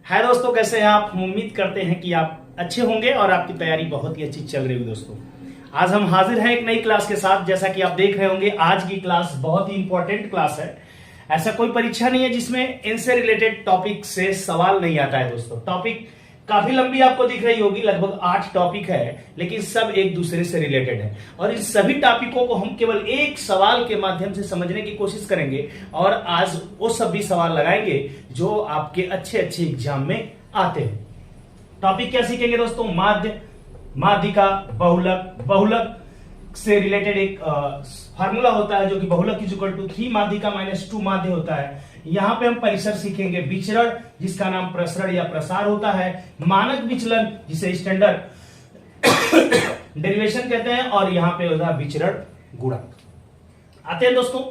हाय दोस्तों, कैसे हैं आप। हम उम्मीद करते हैं कि आप अच्छे होंगे और आपकी तैयारी बहुत ही अच्छी चल रही होगी। दोस्तों आज हम हाजिर हैं एक नई क्लास के साथ। जैसा कि आप देख रहे होंगे, आज की क्लास बहुत ही इंपॉर्टेंट क्लास है। ऐसा कोई परीक्षा नहीं है जिसमें इनसे रिलेटेड टॉपिक से सवाल नहीं आता है। दोस्तों टॉपिक काफी लंबी आपको दिख रही होगी, लगभग 8 टॉपिक है, लेकिन सब एक दूसरे से रिलेटेड है। और इन सभी टॉपिकों को हम केवल एक सवाल के माध्यम से समझने की कोशिश करेंगे और आज वो सभी सवाल लगाएंगे जो आपके अच्छे अच्छे एग्जाम में आते हैं। टॉपिक क्या सीखेंगे दोस्तों? माध्य, माध्यिका, बहुलक। बहुलक से रिलेटेड एक फार्मूला होता है जो कि बहुलक इज इक्वल टू 3 माध्यिका माइनस 2 माध्य होता है। यहां पे हम परिसर सीखेंगे, विचरण जिसका नाम प्रसरण या प्रसार होता है, मानक विचलन जिसे स्टैंडर्ड डेरिवेशन कहते हैं, और यहां पे होता है विचरण गुणक। आते हैं दोस्तों,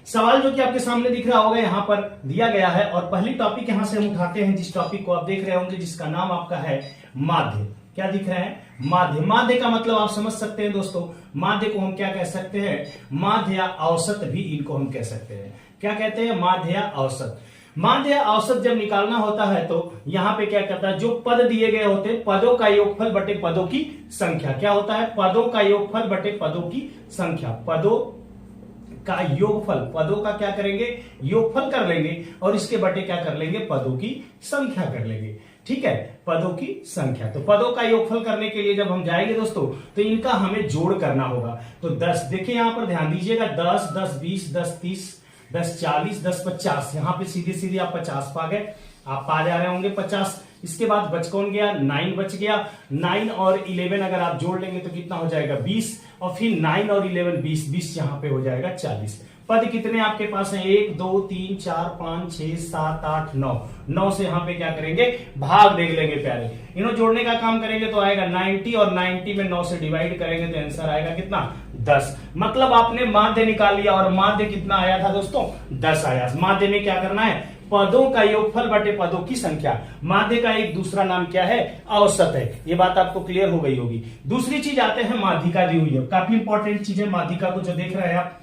सवाल जो कि आपके सामने दिख रहा होगा यहां पर दिया गया है, और पहली टॉपिक यहां से हम उठाते हैं जिस टॉपिक को आप देख रहे होंगे जिसका नाम आपका है माध्य। क्या दिख रहा है? माध्य। माध्य का मतलब आप समझ सकते हैं दोस्तों, माध्य को हम क्या कह सकते हैं? माध्य या औसत भी इनको हम कह सकते हैं। क्या कहते हैं? माध्य या औसत। माध्य या औसत जब निकालना होता है तो यहां पे क्या करता है, जो पद दिए गए होते हैं पदों का योगफल बटे पदों की संख्या। क्या होता है? पदों का योगफल बटे पदों की संख्या। पदों का योगफल, पदों का क्या करेंगे? योगफल कर लेंगे, और इसके बटे क्या कर लेंगे? पदों की संख्या कर लेंगे। ठीक है, पदों की संख्या। तो पदों का योगफल करने के लिए जब हम जाएंगे दोस्तों तो इनका हमें जोड़ करना होगा। तो 10, देखिए यहां पर ध्यान दीजिएगा, 10, 10, 20, 10, 30, 10, 40, 10, 50। यहां पे सीधे सीधे आप 50 पा गए, आप पा जा रहे होंगे 50। इसके बाद बच कौन गया? 9 बच गया। 9 और 11 अगर आप जोड़ लेंगे तो कितना हो जाएगा? 20, और फिर 9 और 11 20, 20 यहां पे हो जाएगा 40। पद कितने आपके पास हैं? 1, 2, 3, 4, 5, 6, 7, 8, 9। 9 से यहां पे क्या करेंगे? भाग देख लेंगे प्यारे। इन्हों जोड़ने का काम करेंगे तो आएगा 90, और 90 में 9 से डिवाइड करेंगे तो आंसर आएगा कितना? 10। मतलब आपने माध्य निकाल लिया, और माध्य कितना आया था दोस्तों? 10 आया। माध्य में क्या करना है? पदों का योगफल बटे पदों की संख्या। माध्य का एक दूसरा नाम क्या है? औसत है। ये बात आपको क्लियर हो गई होगी। दूसरी चीज आते हैं माध्यिका दी हुई है, काफी इंपॉर्टेंट चीज है माध्यिका को जो देख रहे हैं आप।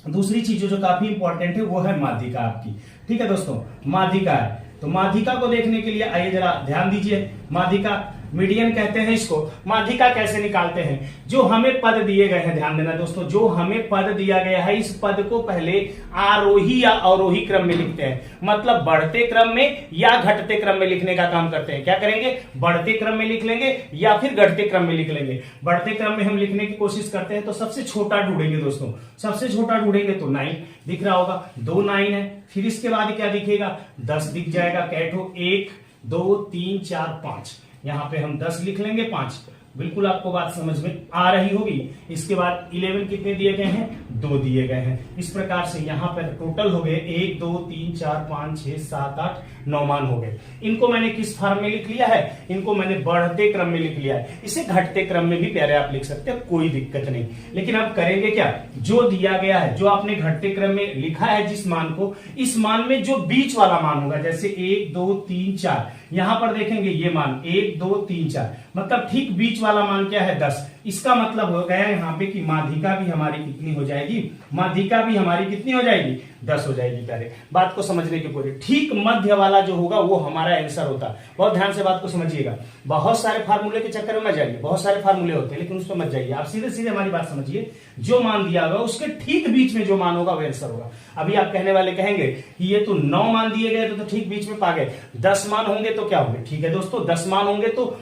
दूसरी चीज जो काफी इंपॉर्टेंट है वो है माध्यिका आपकी। ठीक है दोस्तों, माध्यिका है। तो माध्यिका को देखने के लिए आइए जरा ध्यान दीजिए। माध्यिका, मीडियन कहते हैं इसको। माध्यिका कैसे निकालते हैं? जो हमें पद दिए गए हैं, ध्यान देना दोस्तों, जो हमें पद दिया गया है इस पद को पहले आरोही या अवरोही क्रम में लिखते हैं। मतलब बढ़ते क्रम में या घटते क्रम में लिखने का काम करते हैं। क्या करेंगे? बढ़ते क्रम में लिख लेंगे या फिर घटते क्रम में लिख लेंगे। बढ़ते क्रम में हम लिखने की कोशिश करते हैं तो सबसे छोटा ढूंढेंगे दोस्तों। सबसे छोटा ढूंढेंगे तो 9 दिख रहा होगा, 2 9 है। फिर इसके बाद क्या दिखेगा? 10 दिख जाएगा। कैठो 1, 2, 3, 4, 5। यहां पे हम 10 लिख लेंगे, 5। बिल्कुल आपको बात समझ में आ रही होगी। इसके बाद 11 कितने दिए गए हैं? 2 दिए गए हैं। इस प्रकार से यहां पर टोटल हो गए 1, 2, 3, 4, 5, 6, 7, 8, 9 मान हो गए। इनको मैंने किस फॉर्म में लिख लिया है? इनको मैंने बढ़ते क्रम में लिख लिया है। इसे घटते क्रम में भी प्यारे आप लिख सकते हैं, कोई दिक्कत नहीं। लेकिन अब करेंगे क्या? जो दिया गया है, जो आपने घटते क्रम में लिखा है जिस मान को, इस मान में जो बीच वाला मान होगा, जैसे 1, 2, 3, 4, यहां पर देखेंगे ये मान 1, 2, 3, 4, मतलब ठीक बीच वाला मान क्या है? 10। इसका मतलब हो गया यहाँ पे कि माध्यिका भी हमारी कितनी हो जाएगी? माध्यिका भी हमारी कितनी हो जाएगी? 10 हो जाएगी। प्यारे बात को समझने की पूरी, ठीक मध्य वाला जो होगा वो हमारा आंसर होता है। बहुत ध्यान से बात को समझिएगा। बहुत सारे फार्मूले के चक्कर में मत जाइए, बहुत सारे फार्मूले होते हैं लेकिन उस पर मत जाइए। आप सीधे सीधे हमारी बात समझिए। जो मान दिया होगा उसके ठीक बीच में जो मान होगा वो आंसर होगा। अभी आप कहने वाले कहेंगे कि ये तो 9 मान दिए गए तो ठीक बीच में पा गए, 10 मान होंगे तो क्या होंगे? ठीक है दोस्तों, 10 मान होंगे तो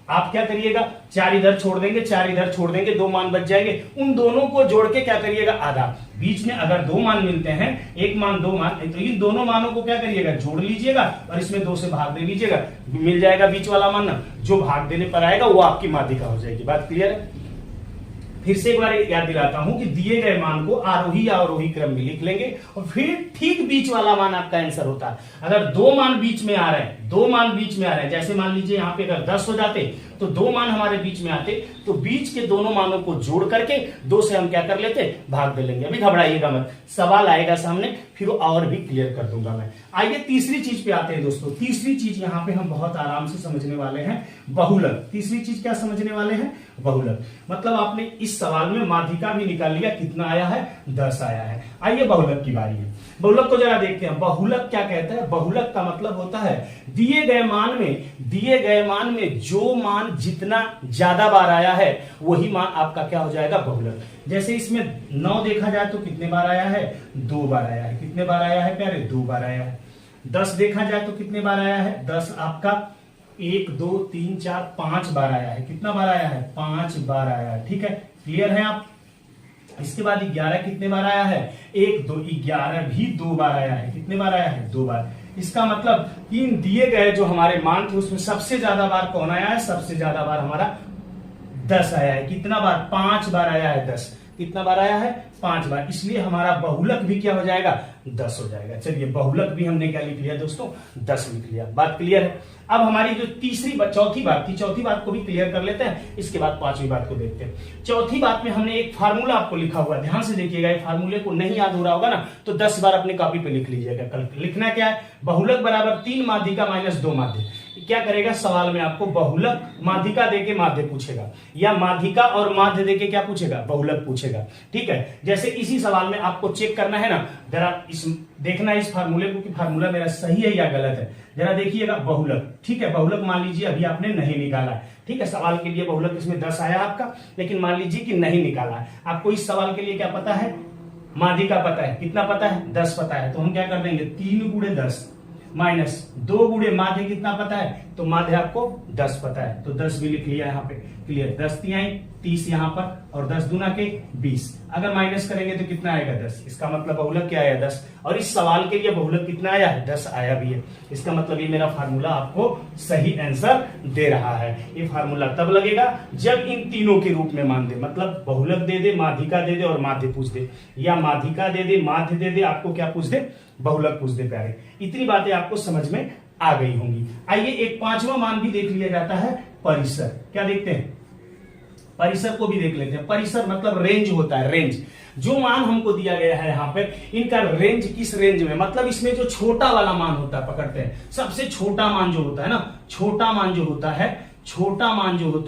आप क्या करिएगा? 4 इधर छोड़ देंगे, 4 इधर छोड़ देंगे, 2 मान बच जाएंगे। उन दोनों को जोड़ के क्या करिएगा? आधा। बीच में अगर 2 मान मिलते हैं, 1 मान 2 मान, तो इन दोनों मानों को क्या करिएगा? जोड़ लीजिएगा और इसमें 2 से भाग दे लीजिएगा, मिल जाएगा बीच वाला मान ना। जो भाग देने पर आएगा वो आपकी माध्यिका हो जाएगी। बात क्लियर है? फिर से एक बार याद दिलाता हूं कि दिए गए मान को आरोही या अवरोही क्रम में लिख लेंगे और फिर ठीक बीच वाला मान आपका आंसर होता है। अगर 2 मान बीच में आ रहे हैं, 2 मान बीच में आ रहे हैं, जैसे मान लीजिए यहां पे अगर 10 हो जाते तो 2 मान हमारे बीच में आते, तो बीच के दोनों मानों को जोड़ करके 2 से हम क्या कर लेते? भाग दे लेंगे। अभी घबराइएगा मत, सवाल आएगा सामने फिर और भी क्लियर कर दूंगा मैं। आइए तीसरी चीज पे आते हैं दोस्तों। तीसरी चीज यहां पे हम बहुत आराम से समझने वाले हैं, बहुलक। तीसरी चीज क्या समझने वाले हैं? बहुलक। मतलब आपने इस सवाल में माध्यिका भी निकाल लिया, कितना आया है? 10 आया है। आइए बहुलक की बारी है। बहुलक को जरा देखते हैं। बहुलक क्या कहता है? बहुलक का मतलब होता है दिए गए मान में जो मान जितना ज्यादा बार आया है वही मान आपका क्या हो जाएगा? बहुलक। जैसे इसमें 9 देखा जाए तो कितने बार आया है? 2 बार आया है। कितने बार आया है प्यारे? 2 बार आया है। 10 देखा जाए तो कितने बार आया है? 10 आपका 1 2 3 4 5 बार आया है। कितना बार आया है? 5 बार आया है। ठीक है, क्लियर है आप? इसके बाद 11 कितने बार आया है? 1 2 11 भी 2 बार आया है। कितने बार आया है? 2 बार। इसका मतलब इन दिए गए जो हमारे मान थे उसमें सबसे ज्यादा बार कौन आया है? सबसे ज्यादा बार हमारा 10 आया है। कितना बार? 5 बार आया है 10। कितना बार आया है? 5 बार। इसलिए हमारा बहुलक भी क्या हो जाएगा? 10 हो जाएगा। चलिए, बहुलक भी हमने क्या लिख लिया दोस्तों? 10 लिख लिया। बात क्लियर है? अब हमारी जो चौथी बात थी, चौथी बात को भी क्लियर कर लेते हैं, इसके बाद पांचवी बात को देखते हैं। चौथी बात में हमने एक फार्मूला आपको लिखा हुआ है, ध्यान से देखिएगा। ये फार्मूले को नहीं याद हो रहा होगा ना तो 10 बार अपने कॉपी पे लिख लीजिएगा। कल लिखना क्या है? बहुलक बराबर 3 माध्यिका माइनस 2 माध्य। क्या करेगा? सवाल में आपको बहुलक माध्यिका देके माध्य पूछेगा, या माध्यिका और माध्य देके क्या पूछेगा? बहुलक पूछेगा। ठीक है, जैसे इसी सवाल में आपको चेक करना है ना, जरा इस देखना है इस फार्मूले को कि फार्मूला मेरा सही है या गलत है। जरा देखिएगा, बहुलक। ठीक है, बहुलक मान लीजिए अभी आपने नहीं निकाला है। ठीक है, सवाल के लिए बहुलक इसमें 10 आया आपका, लेकिन मान लीजिए कि नहीं निकाला है। आपको इस सवाल के लिए क्या पता है? माध्यिका पता है। कितना पता है? 10 पता है। तो हम क्या कर देंगे? 3 गुणे 10 माइनस 2 गुणे माध्य कितना पता है? तो माध्य आपको 10 पता है, तो 10 भी लिख लिया यहाँ पे। क्लियर? 10 तिहाई 30 यहाँ पर, और 10 दूना के 20। अगर माइनस करेंगे तो कितना आएगा? 10। इसका मतलब बहुलक क्या आया? 10। और इस सवाल के लिए बहुलक कितना आया है? 10 आया भी है। इसका मतलब ये मेरा फार्मूला आपको सही आंसर दे रहा है। ये फार्मूला तब लगेगा जब इन तीनों के रूप में मान दे, मतलब बहुलक दे दे, माध्यिका दे दे और माध्य पूछ दे, या माध्यिका दे दे, माध्य दे दे, आपको क्या पूछ दे? बहुलक पूछ दे। प्यारे, इतनी बातें आपको समझ में आ गई होंगी। आइए एक 5वां मान भी देख लिया जाता है, परिसर। क्या देखते हैं? परिसर को भी देख लेते हैं। परिसर मतलब रेंज होता है, रेंज। जो मान हमको दिया गया है यहाँ पर, इनका रेंज किस रेंज में, मतलब इसमें जो छोटा वाला मान होता है, पकड़ते हैं सबसे छोटा मान जो होता है ना, छोटा मान जो होता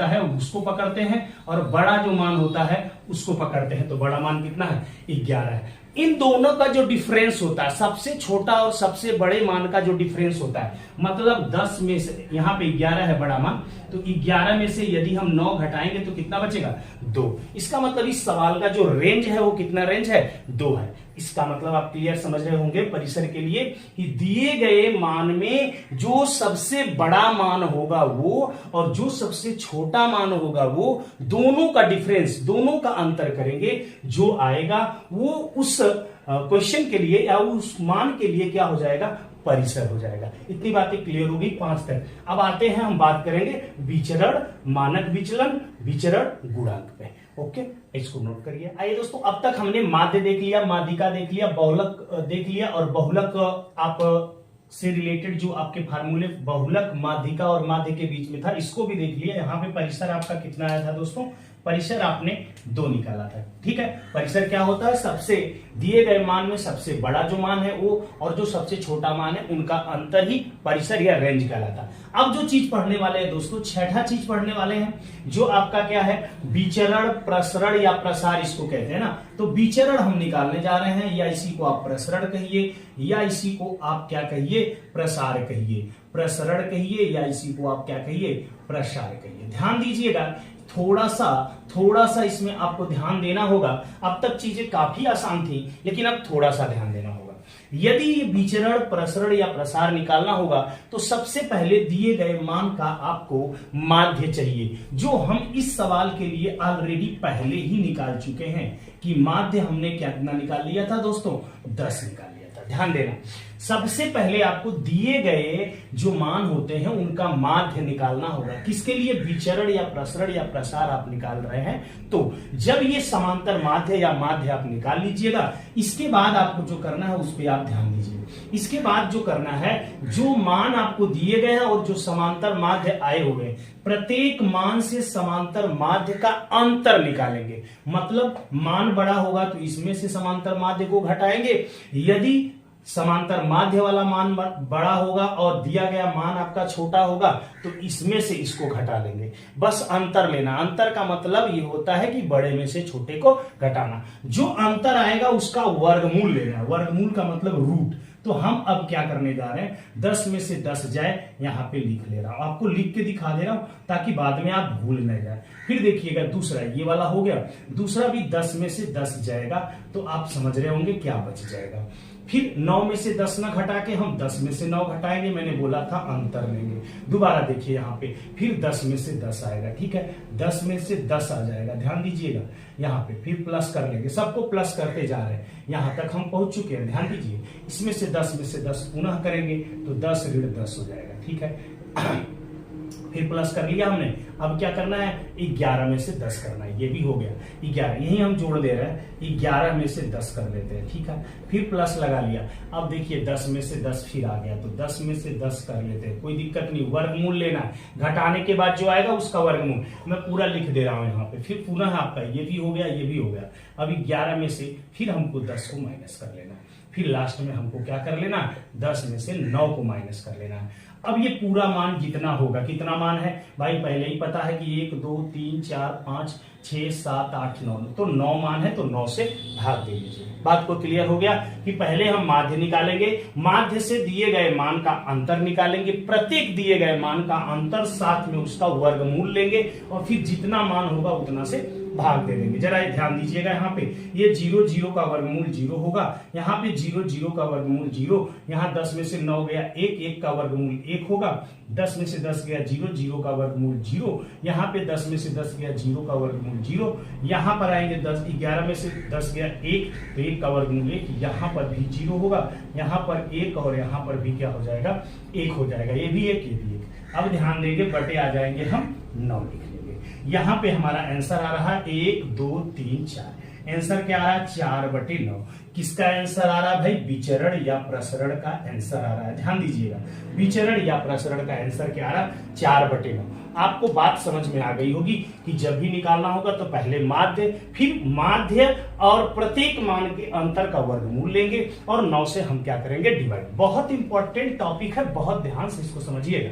है उसको पकड़ते हैं, और बड़ा जो मान होता है उसको पकड़ते हैं। तो बड़ा मान कितना है? 11 है। इन दोनों का जो डिफरेंस होता है, सबसे छोटा और सबसे बड़े मान का जो डिफरेंस होता है, मतलब 10 में से, यहाँ पे 11 है बड़ा मान, तो 11 में से यदि हम 9 घटाएंगे तो कितना बचेगा? 2। इसका मतलब इस सवाल का जो रेंज है वो कितना रेंज है? 2 है। इसका मतलब आप क्लियर समझ रहे होंगे परिसर के लिए कि दिए गए मान में जो सबसे बड़ा मान होगा वो, और जो सबसे छोटा मान होगा वो, दोनों का डिफरेंस, दोनों का अंतर करेंगे, जो आएगा वो उस क्वेश्चन के लिए या उस मान के लिए क्या हो जाएगा? परिसर हो जाएगा। इतनी बातें क्लियर होगी 5 तक। अब आते हैं, हम बात करेंगे विचरण, मानक विचलन, विचरण गुणांक पे। ओके, इसको नोट करिए। आइए दोस्तों, अब तक हमने माध्य देख लिया, माध्यिका देख लिया, बहुलक देख लिया, और बहुलक आप से रिलेटेड जो आपके फार्मूले बहुलक, माध्यिका और माध्य के बीच में था, इसको भी देख लिया। यहाँ पे परिसर आपका कितना आया था दोस्तों? परिसर आपने 2 निकाला था। ठीक है, परिसर क्या होता है? सबसे दिए गए मान में सबसे बड़ा जो मान है वो, और जो सबसे छोटा मान है उनका अंतर ही परिसर या रेंज कहलाता है। अब जो चीज पढ़ने वाले हैं दोस्तों, छठा चीज पढ़ने वाले हैं, जो आपका क्या है? विचरण, प्रसरण या प्रसार इसको कहते हैं ना। तो विचरण हम निकालने जा रहे हैं, या इसी को आप प्रसरण कहिए, या इसी को आप क्या कहिए? प्रसार कहिए। प्रसरण कहिए, या इसी को आप क्या कहिए? प्रसार कहिए। ध्यान दीजिएगा, थोड़ा सा इसमें आपको ध्यान देना होगा। अब तक चीजें काफी आसान थी, लेकिन अब थोड़ा सा ध्यान देना होगा। यदि विचरण, प्रसरण या प्रसार निकालना होगा तो सबसे पहले दिए गए मान का आपको माध्य चाहिए, जो हम इस सवाल के लिए ऑलरेडी पहले ही निकाल चुके हैं। कि माध्य हमने कितना निकाल लिया था दोस्तों? 10 निकाल लिया था। ध्यान देना, सबसे पहले आपको दिए गए जो मान होते हैं उनका माध्य निकालना होगा। किसके लिए? विचरण या प्रसरण या प्रसार आप निकाल रहे हैं। तो जब ये समांतर माध्य या माध्य आप निकाल लीजिएगा, इसके बाद आपको जो करना है उस पर आप ध्यान दीजिए। इसके बाद जो करना है, जो मान आपको दिए गए हैं और जो समांतर माध्य आए हुए हैं, प्रत्येक मान से समांतर माध्य का अंतर निकालेंगे। मतलब मान बड़ा होगा तो इसमें से समांतर माध्य को घटाएंगे, यदि समांतर माध्य वाला मान बड़ा होगा और दिया गया मान आपका छोटा होगा, तो इसमें से इसको घटा लेंगे। बस अंतर लेना। अंतर का मतलब ये होता है कि बड़े में से छोटे को घटाना। जो अंतर आएगा उसका वर्गमूल लेना। वर्गमूल का मतलब रूट। तो हम अब क्या करने जा रहे हैं, 10 में से 10 जाए, यहां पे लिख ले रहा हूं, आपको लिख के दिखा दे रहा हूं ताकि बाद में आप भूल न जाए। फिर देखिएगा दूसरा ये वाला हो गया, दूसरा भी 10 में से 10 जाएगा, तो आप समझ रहे होंगे क्या बच जाएगा। फिर 9 में से 10 न घटा के हम 10 में से 9 घटाएंगे, मैंने बोला था अंतर लेंगे। दोबारा देखिए यहाँ पे, फिर 10 में से 10 आएगा, ठीक है, 10 में से 10 आ जाएगा, ध्यान दीजिएगा यहाँ पे। फिर प्लस कर लेंगे, सबको प्लस करते जा रहे हैं, यहां तक हम पहुंच चुके हैं, ध्यान दीजिए। इसमें से 10 में से 10 पुनः करेंगे तो 10 ऋण 10 हो जाएगा, ठीक है। फिर प्लस कर लिया हमने, अब क्या करना है, 11 में से 10 करना है, ये भी हो गया 11, यही हम जोड़ दे रहे हैं, 11 में से 10 कर लेते हैं, ठीक है। फिर प्लस लगा लिया, अब देखिए 10 में से 10 फिर आ गया, तो 10 में से 10 कर लेते हैं, कोई दिक्कत नहीं। वर्गमूल लेना है, घटाने के बाद जो आएगा उसका वर्गमूल मैं पूरा लिख दे रहा हूं यहाँ पे। फिर पुनः आपका ये भी हो गया, ये भी हो गया। अभी 11 में से फिर हमको 10 को माइनस कर लेना है, फिर लास्ट में हमको क्या कर लेना, 10 में से 9 को माइनस कर लेना है। अब ये पूरा मान जितना होगा, कितना मान है भाई, पहले ही पता है कि 1 2 3 4 5 6 7 8 9, तो 9 मान है, तो 9 से भाग दे दीजिए। बात को क्लियर हो गया कि पहले हम माध्य निकालेंगे, माध्य से दिए गए मान का अंतर निकालेंगे, प्रत्येक दिए गए मान का अंतर साथ में उसका वर्गमूल लेंगे, और फिर जितना मान होगा उतना से भाग दे देंगे। जरा ध्यान दीजिएगा, यहाँ पे ये 0 0 का वर्गमूल 0 होगा, यहाँ पे 0 0 का वर्गमूल 0, यहाँ 10 में से 9 गया 1, 1 का वर्गमूल 1 होगा, 10 में से 10 गया 0, 0 का वर्गमूल 0, यहाँ पे 10 में से 10 गया 0 का वर्गमूल 0, यहाँ पर आएंगे 11 में से 10 गया 1, तो 1 का वर्गमूल 1, यहाँ पर भी 0 होगा, यहाँ पर 1 और यहाँ पर भी क्या हो जाएगा, 1 हो जाएगा, ये भी 1, ये भी 1। अब ध्यान देंगे, बटे आ जाएंगे हम 9 लिख लेंगे। यहाँ पे हमारा आंसर आ रहा है 1 2 3 4। आंसर क्या आ रहा है, 4/9। किसका आंसर आ रहा है भाई, विचरण या प्रसरण का आंसर आ रहा है। ध्यान दीजिएगा, विचरण या प्रसरण का आंसर क्या आ रहा है, 4/9। आपको बात समझ में आ गई होगी कि जब भी निकालना होगा तो पहले माध्य, फिर माध्य और प्रत्येक मान के अंतर का वर्गमूल लेंगे, और 9 से हम क्या करेंगे, डिवाइड। बहुत इंपॉर्टेंट टॉपिक है, बहुत ध्यान से इसको समझिएगा।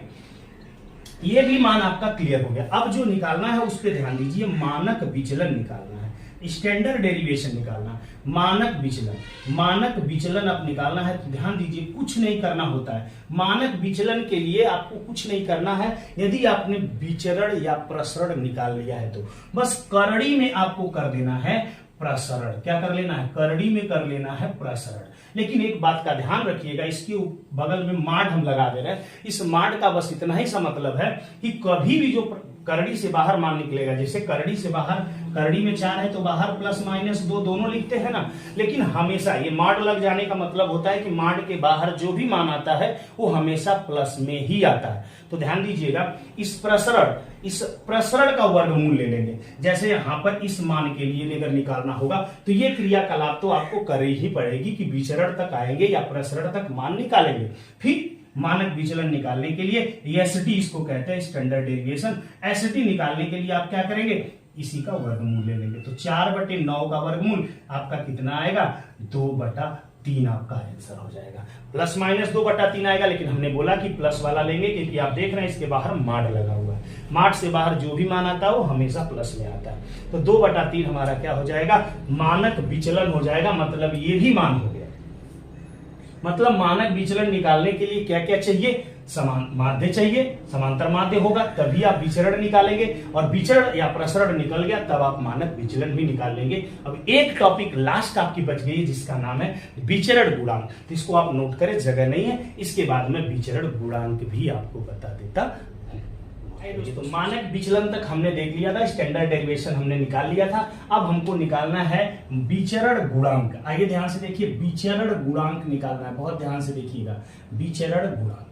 ये भी मान आपका क्लियर हो गया। अब जो निकालना है उस पर ध्यान दीजिए, मानक विचलन निकालना है, स्टैंडर्ड डेरिवेशन निकालना है। मानक विचलन, मानक विचलन अब निकालना है, तो ध्यान दीजिए, कुछ नहीं करना होता है। मानक विचलन के लिए आपको कुछ नहीं करना है, यदि आपने विचरण या प्रसरण निकाल लिया है तो बस करड़ी में आपको कर देना है प्रसरण। क्या कर लेना है, करड़ी में कर लेना है प्रसरण। लेकिन एक बात का ध्यान रखिएगा, इसके बगल में माड हम लगा दे रहे हैं, इस माड का बस इतना ही सा मतलब है कि कभी भी जो करड़ी से बाहर मान निकलेगा, जैसे करड़ी से बाहर, करड़ी में 4 है तो बाहर +-2 दोनों लिखते हैं ना, लेकिन हमेशा ये माड लग जाने का मतलब होता है कि माड के बाहर जो भी मान आता है वो हमेशा प्लस में ही आता है। तो ध्यान दीजिएगा, इस प्रसरण का वर्गमूल ले लेंगे। जैसे यहां पर इस मान के लिए अगर निकालना होगा तो ये क्रियाकलाप तो आपको करनी ही पड़ेगी कि विचरण तक आएंगे या प्रसरण तक मान निकालेंगे। फिर मानक विचलन निकालने के लिए एसटी, इसको कहते हैं स्टैंडर्ड डेरिवेशन, एसटी निकालने के लिए आप क्या करेंगे, इसी का वर्गमूल ले लेंगे। तो 4/9 का वर्गमूल आपका कितना आएगा, 2/3 आपका आंसर हो जाएगा। ±2/3 आएगा, लेकिन हमने बोला कि प्लस वाला लेंगे क्योंकि आप देख रहे हैं इसके बाहर माड लगा हुआ है। माड से बाहर जो भी मान आता है वो हमेशा प्लस में आता है। तो 2/3 हमारा क्या हो जाएगा, मानक विचलन हो जाएगा। मतलब ये भी मान हो गया। मतलब मानक विचलन निकालने के लिए क्या क्या चाहिए, समान माध्य चाहिए, समांतर माध्य होगा तभी आप विचरण निकालेंगे, और विचरण या प्रसरण निकल गया तब आप मानक विचलन भी निकाल लेंगे। अब एक टॉपिक लास्ट आपकी बच गई जिसका नाम है विचरण गुणांक, तो इसको आप नोट करें, जगह नहीं है, इसके बाद में विचरण गुणांक भी आपको बता देता हूं। तो मानक विचलन तक हमने देख लिया था, स्टैंडर्ड डेरिवेशन हमने निकाल लिया था। अब हमको निकालना है विचरण गुणांक। आइए ध्यान से देखिए, विचरण गुणांक निकालना है, बहुत ध्यान से देखिएगा। विचरण गुणांक,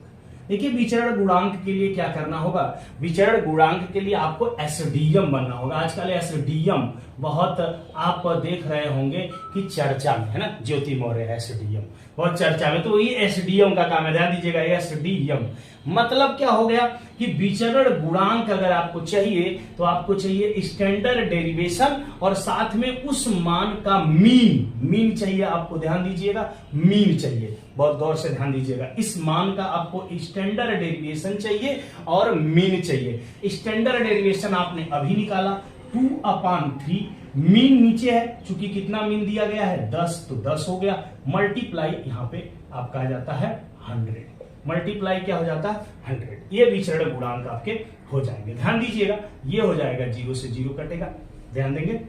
देखिए विचरण गुणांक के लिए क्या करना होगा, विचरण गुणांक के लिए आपको एसडीएम बनना होगा। आजकल एसडीएम बहुत आप देख रहे होंगे कि चर्चा में है ना, ज्योति मौर्य एसडीएम बहुत चर्चा में, तो ये एसडीएम का काम है। ध्यान दीजिएगा, एसडीएम मतलब क्या हो गया कि विचरण गुणांक अगर आपको चाहिए तो आपको चाहिए स्टैंडर्ड डेरिवेशन और साथ में उस मान का मीन चाहिए आपको। ध्यान दीजिएगा, मीन चाहिए। बहुत गौर से ध्यान दीजिएगा। इस मान का आपको स्टैंडर्ड डेरिवेशन चाहिए और मीन चाहिए। स्टैंडर्ड डेरिवेशन आपने अभी निकाला 2/3, मीन नीचे है, चूंकि कितना मीन दिया गया है 10, तो 10 हो गया, मल्टीप्लाई यहाँ पे आपका आ जाता है 100, मल्टीप्लाई क्या हो जाता है 100। ये विचरण गुणांक आपके हो जाएंगे। ध्यान दीजिएगा, ये हो जाएगा 0 से 0 कटेगा, ध्यान देंगे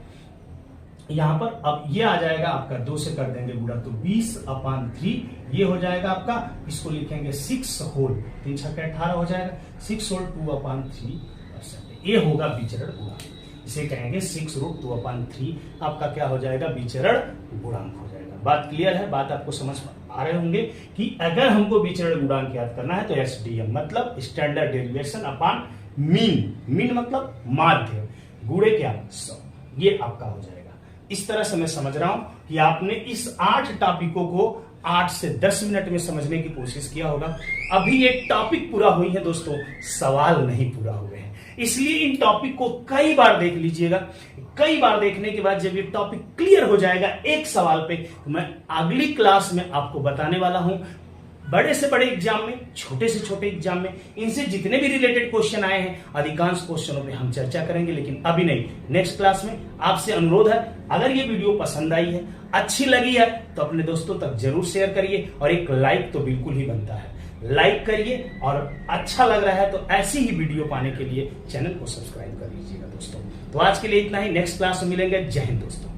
यहां पर। अब ये आ जाएगा आपका 2 से कर देंगे गुणा, तो 20/3 ये हो जाएगा आपका। इसको लिखेंगे 6 होल, 3 छक्के 18 हो जाएगा, 6 होल 2/3%। ये होगा विचरण गुणांक, इसे कहेंगे 6√2/3 आपका क्या हो जाएगा, विचरण गुणांक हो जाएगा। बात क्लियर है? बात आपको समझ आ रहे होंगे कि अगर हमको विचरण गुणांक याद करना है तो एसडीएम मतलब standard derivation upon mean, mean मतलब माध्य, गुणे क्या 100, ये आपका हो जाएगा। इस तरह से मैं समझ रहा हूं कि आपने इस 8 टॉपिकों को 8 से 10 मिनट में समझने की कोशिश किया होगा। अभी ये टॉपिक पूरा हुई है दोस्तों, सवाल नहीं पूरा हुए हैं, इसलिए इन टॉपिक को कई बार देख लीजिएगा। कई बार देखने के बाद जब ये टॉपिक क्लियर हो जाएगा एक सवाल पे, तो मैं अगली क्लास में आपको बताने वाला हूं बड़े से बड़े एग्जाम में, छोटे से छोटे एग्जाम में, इनसे जितने भी रिलेटेड क्वेश्चन आए हैं अधिकांश क्वेश्चनों पे हम चर्चा करेंगे, लेकिन अभी नहीं, नेक्स्ट क्लास में। आपसे अनुरोध है, अगर ये वीडियो पसंद आई है, अच्छी लगी है, तो अपने दोस्तों तक जरूर शेयर करिए और एक लाइक तो बिल्कुल ही बनता है, लाइक करिए। और अच्छा लग रहा है तो ऐसी ही वीडियो पाने के लिए चैनल को सब्सक्राइब कर लीजिएगा दोस्तों। तो आज के लिए इतना ही, नेक्स्ट क्लास में मिलेंगे। जय हिंद दोस्तों।